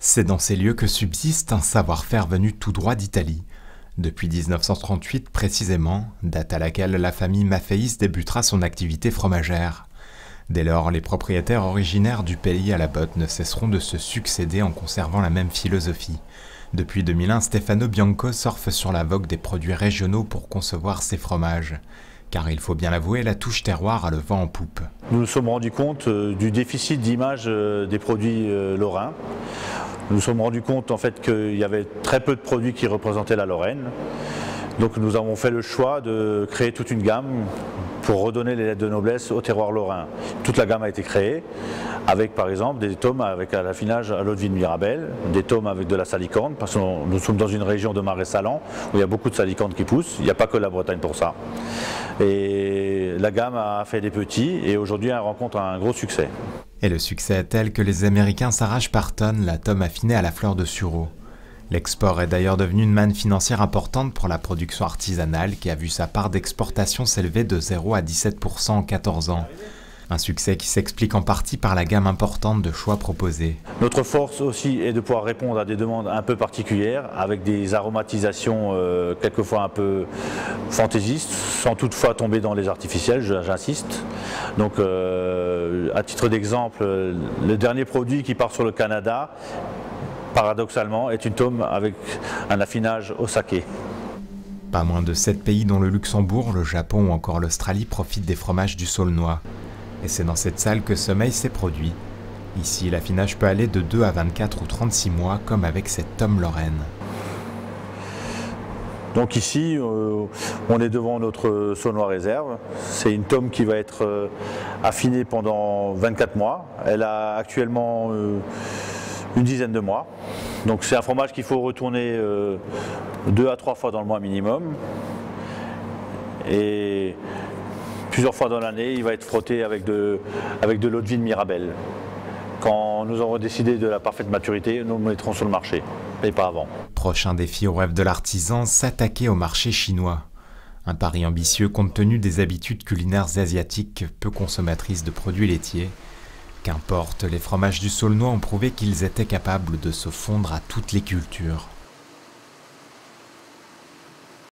C'est dans ces lieux que subsiste un savoir-faire venu tout droit d'Italie. Depuis 1938 précisément, date à laquelle la famille Maffeis débutera son activité fromagère. Dès lors, les propriétaires originaires du pays à la botte ne cesseront de se succéder en conservant la même philosophie. Depuis 2001, Stefano Bianco surfe sur la vogue des produits régionaux pour concevoir ses fromages. Car il faut bien l'avouer, la touche terroir a le vent en poupe. Nous nous sommes rendus compte du déficit d'image des produits lorrains. Nous nous sommes rendus compte en fait qu'il y avait très peu de produits qui représentaient la Lorraine. Donc nous avons fait le choix de créer toute une gamme pour redonner les lettres de noblesse au terroir lorrain. Toute la gamme a été créée avec par exemple des tomes avec un affinage à l'eau de vie de Mirabelle, des tomes avec de la salicorne, parce que nous sommes dans une région de marais salants où il y a beaucoup de salicorne qui poussent, il n'y a pas que la Bretagne pour ça. Et la gamme a fait des petits et aujourd'hui elle rencontre un gros succès. Et le succès est tel que les Américains s'arrachent par tonnes la tome affinée à la fleur de sureau. L'export est d'ailleurs devenu une manne financière importante pour la production artisanale qui a vu sa part d'exportation s'élever de 0 à 17% en 14 ans. Un succès qui s'explique en partie par la gamme importante de choix proposés. Notre force aussi est de pouvoir répondre à des demandes un peu particulières avec des aromatisations quelquefois un peu fantaisistes sans toutefois tomber dans les artificiels, j'insiste. Donc à titre d'exemple, le dernier produit qui part sur le Canada, paradoxalement, est une tome avec un affinage au saké. Pas moins de 7 pays dont le Luxembourg, le Japon ou encore l'Australie profitent des fromages du Saulnois. Et c'est dans cette salle que sommeillent ces produits. Ici, l'affinage peut aller de 2 à 24 ou 36 mois, comme avec cette tome lorraine. Donc ici, on est devant notre Saulnois réserve. C'est une tome qui va être affinée pendant 24 mois. Elle a actuellement une dizaine de mois. Donc c'est un fromage qu'il faut retourner 2 à 3 fois dans le mois minimum. Et plusieurs fois dans l'année, il va être frotté avec de l'eau de vie de Mirabelle. Quand nous aurons décidé de la parfaite maturité, nous le mettrons sur le marché, et pas avant. Prochain défi au rêve de l'artisan, s'attaquer au marché chinois. Un pari ambitieux compte tenu des habitudes culinaires asiatiques peu consommatrices de produits laitiers. Qu'importe, les fromages du Saulnois ont prouvé qu'ils étaient capables de se fondre à toutes les cultures.